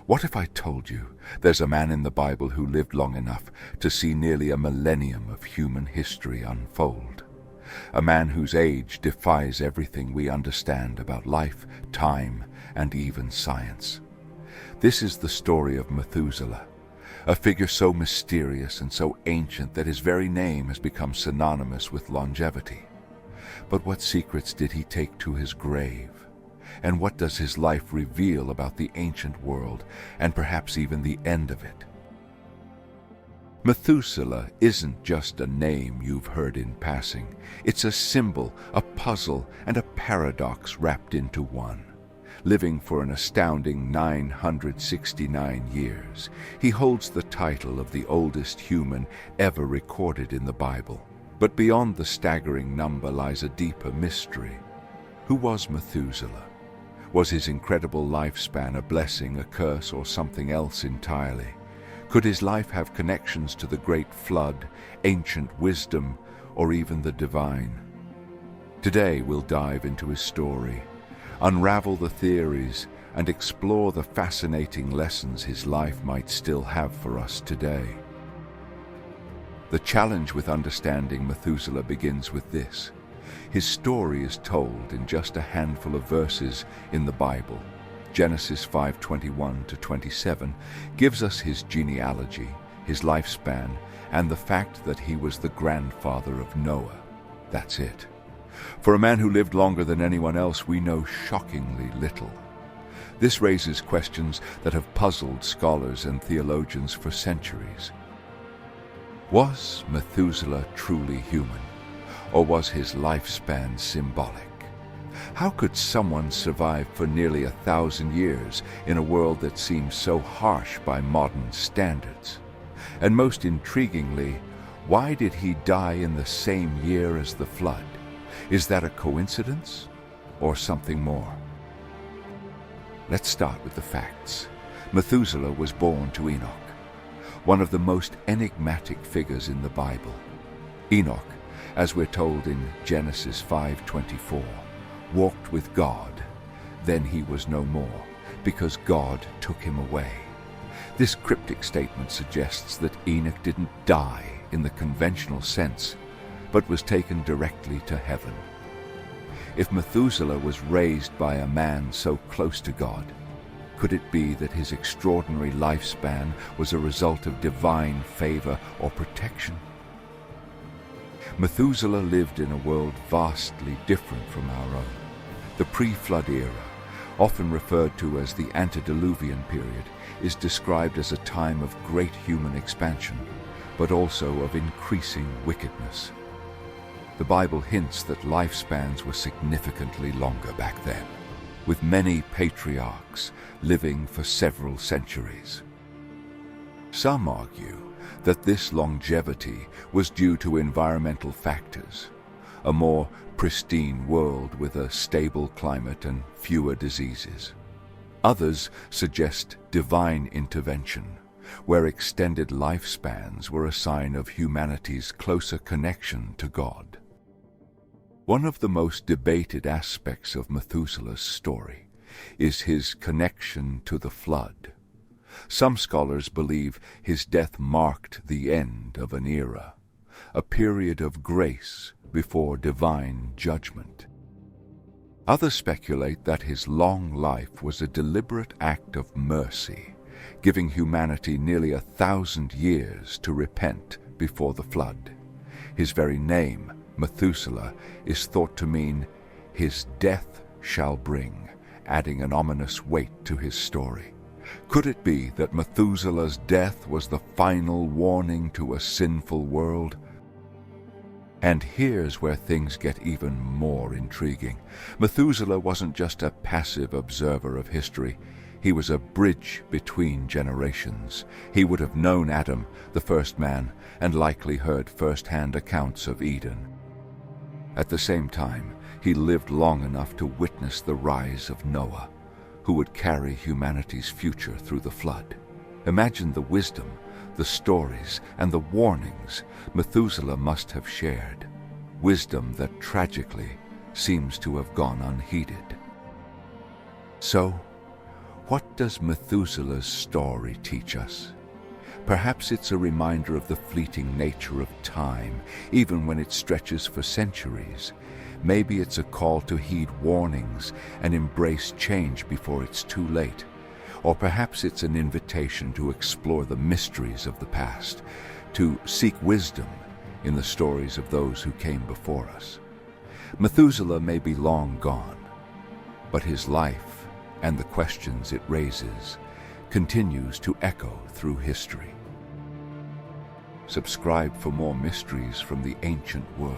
What if I told you there's a man in the Bible who lived long enough to see nearly a millennium of human history unfold? A man whose age defies everything we understand about life, time, and even science. This is the story of Methuselah, a figure so mysterious and so ancient that his very name has become synonymous with longevity. But what secrets did he take to his grave? And what does his life reveal about the ancient world, and perhaps even the end of it? Methuselah isn't just a name you've heard in passing. It's a symbol, a puzzle, and a paradox wrapped into one. Living for an astounding 969 years, he holds the title of the oldest human ever recorded in the Bible. But beyond the staggering number lies a deeper mystery. Who was Methuselah? Was his incredible lifespan a blessing, a curse, or something else entirely? Could his life have connections to the great flood, ancient wisdom, or even the divine? Today we'll dive into his story, unravel the theories, and explore the fascinating lessons his life might still have for us today. The challenge with understanding Methuselah begins with this. His story is told in just a handful of verses in the Bible. Genesis 5:21 to 27 gives us his genealogy, his lifespan, and the fact that he was the grandfather of Noah. That's it. For a man who lived longer than anyone else, we know shockingly little. This raises questions that have puzzled scholars and theologians for centuries. Was Methuselah truly human, or was his lifespan symbolic? How could someone survive for nearly 1,000 years in a world that seems so harsh by modern standards? And most intriguingly, why did he die in the same year as the flood? Is that a coincidence or something more? Let's start with the facts. Methuselah was born to Enoch, one of the most enigmatic figures in the Bible. Enoch, as we're told in Genesis 5:24, walked with God. Then he was no more, because God took him away. This cryptic statement suggests that Enoch didn't die in the conventional sense, but was taken directly to heaven. If Methuselah was raised by a man so close to God, could it be that his extraordinary lifespan was a result of divine favor or protection? Methuselah lived in a world vastly different from our own. The pre-flood era, often referred to as the antediluvian period, is described as a time of great human expansion, but also of increasing wickedness. The Bible hints that lifespans were significantly longer back then, with many patriarchs living for several centuries. Some argue that this longevity was due to environmental factors, a more pristine world with a stable climate and fewer diseases. Others suggest divine intervention, where extended lifespans were a sign of humanity's closer connection to God. One of the most debated aspects of Methuselah's story is his connection to the flood. Some scholars believe his death marked the end of an era, a period of grace before divine judgment. Others speculate that his long life was a deliberate act of mercy, giving humanity nearly 1,000 years to repent before the flood. His very name, Methuselah, is thought to mean, "His death shall bring," adding an ominous weight to his story. Could it be that Methuselah's death was the final warning to a sinful world? And here's where things get even more intriguing. Methuselah wasn't just a passive observer of history. He was a bridge between generations. He would have known Adam, the first man, and likely heard first-hand accounts of Eden. At the same time, he lived long enough to witness the rise of Noah, who would carry humanity's future through the flood. Imagine the wisdom, the stories, and the warnings Methuselah must have shared. Wisdom that tragically seems to have gone unheeded. So, What does Methuselah's story teach us? Perhaps it's a reminder of the fleeting nature of time, even when it stretches for centuries. Maybe it's a call to heed warnings and embrace change before it's too late. Or perhaps it's an invitation to explore the mysteries of the past, to seek wisdom in the stories of those who came before us. Methuselah may be long gone, but his life and the questions it raises continues to echo through history. Subscribe for more mysteries from the ancient world.